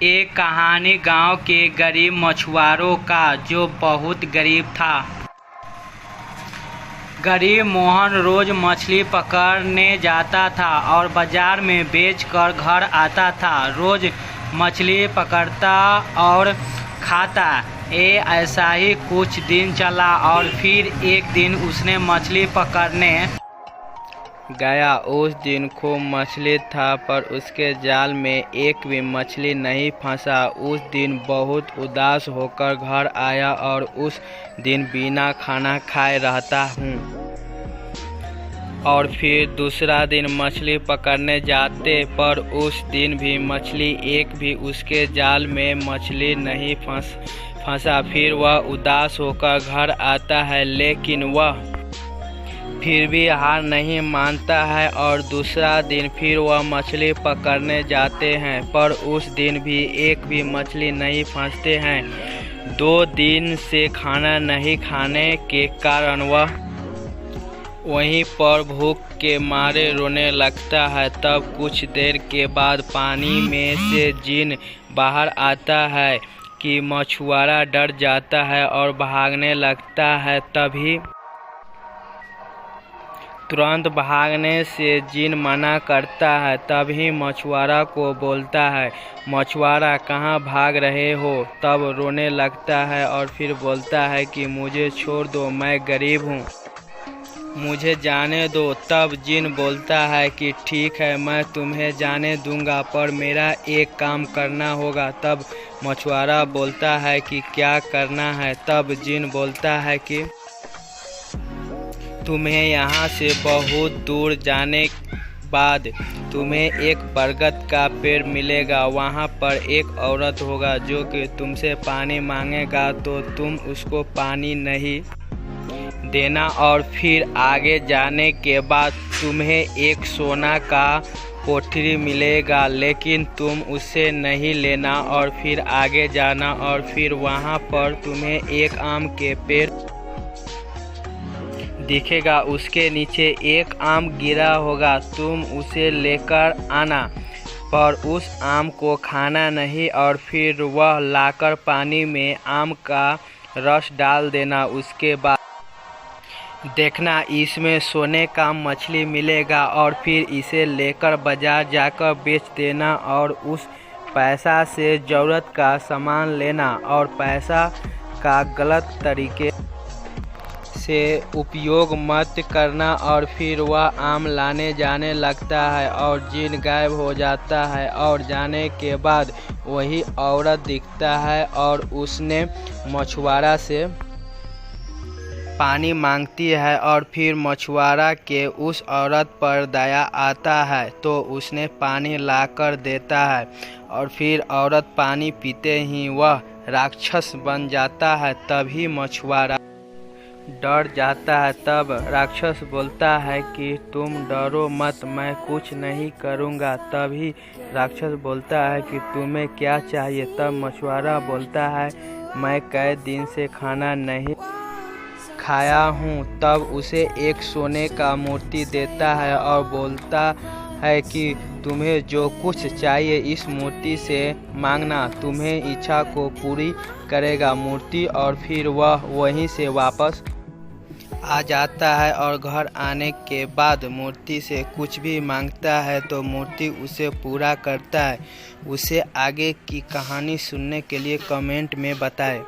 एक कहानी गांव के गरीब मछुआरों का, जो बहुत गरीब था। गरीब मोहन रोज मछली पकड़ने जाता था और बाजार में बेचकर घर आता था। रोज मछली पकड़ता और खाता। ऐसा ही कुछ दिन चला और फिर एक दिन उसने मछली पकड़ने गया। उस दिन खूब मछली था, पर उसके जाल में एक भी मछली नहीं फंसा। उस दिन बहुत उदास होकर घर आया और उस दिन बिना खाना खाए रहता हूँ। और फिर दूसरा दिन मछली पकड़ने जाते, पर उस दिन भी मछली एक भी उसके जाल में मछली नहीं फंसा। फिर वह उदास होकर घर आता है, लेकिन वह फिर भी हार नहीं मानता है और दूसरा दिन फिर वह मछली पकड़ने जाते हैं, पर उस दिन भी एक भी मछली नहीं फंसते हैं। 2 दिन से खाना नहीं खाने के कारण वह वहीं पर भूख के मारे रोने लगता है। तब कुछ देर के बाद पानी में से जिन बाहर आता है कि मछुआरा डर जाता है और भागने लगता है। तभी तुरंत भागने से जिन मना करता है। तभी मछुआरा को बोलता है, मछुआरा कहाँ भाग रहे हो? तब रोने लगता है और फिर बोलता है कि मुझे छोड़ दो, मैं गरीब हूँ, मुझे जाने दो। तब जिन बोलता है कि ठीक है, मैं तुम्हें जाने दूंगा, पर मेरा एक काम करना होगा। तब मछुआरा बोलता है कि क्या करना है? तब जिन बोलता है कि तुम्हें यहाँ से बहुत दूर जाने बाद तुम्हें एक बरगद का पेड़ मिलेगा। वहाँ पर एक औरत होगा जो कि तुमसे पानी मांगेगा, तो तुम उसको पानी नहीं देना। और फिर आगे जाने के बाद तुम्हें एक सोना का कोठरी मिलेगा, लेकिन तुम उससे नहीं लेना। और फिर आगे जाना और फिर वहाँ पर तुम्हें एक आम के पेड़ दिखेगा, उसके नीचे एक आम गिरा होगा, तुम उसे लेकर आना, पर उस आम को खाना नहीं। और फिर वह लाकर पानी में आम का रस डाल देना। उसके बाद देखना इसमें सोने का मछली मिलेगा और फिर इसे लेकर बाजार जाकर बेच देना और उस पैसा से ज़रूरत का सामान लेना और पैसा का गलत तरीके से उपयोग मत करना। और फिर वह आम लाने जाने लगता है और जिन गायब हो जाता है। और जाने के बाद वही औरत दिखता है और उसने मछुआरा से पानी मांगती है और फिर मछुआरा के उस औरत पर दया आता है, तो उसने पानी लाकर देता है। और फिर औरत पानी पीते ही वह राक्षस बन जाता है। तभी मछुआरा डर जाता है। तब राक्षस बोलता है कि तुम डरो मत, मैं कुछ नहीं करूँगा। तभी राक्षस बोलता है कि तुम्हें क्या चाहिए? तब मछुआरा बोलता है, मैं कई दिन से खाना नहीं खाया हूँ। तब उसे एक सोने का मूर्ति देता है और बोलता है कि तुम्हें जो कुछ चाहिए इस मूर्ति से मांगना, तुम्हें इच्छा को पूरी करेगा मूर्ति। और फिर वह वहीं से वापस आ जाता है और घर आने के बाद मूर्ति से कुछ भी मांगता है तो मूर्ति उसे पूरा करता है। उसे आगे की कहानी सुनने के लिए कमेंट में बताएं।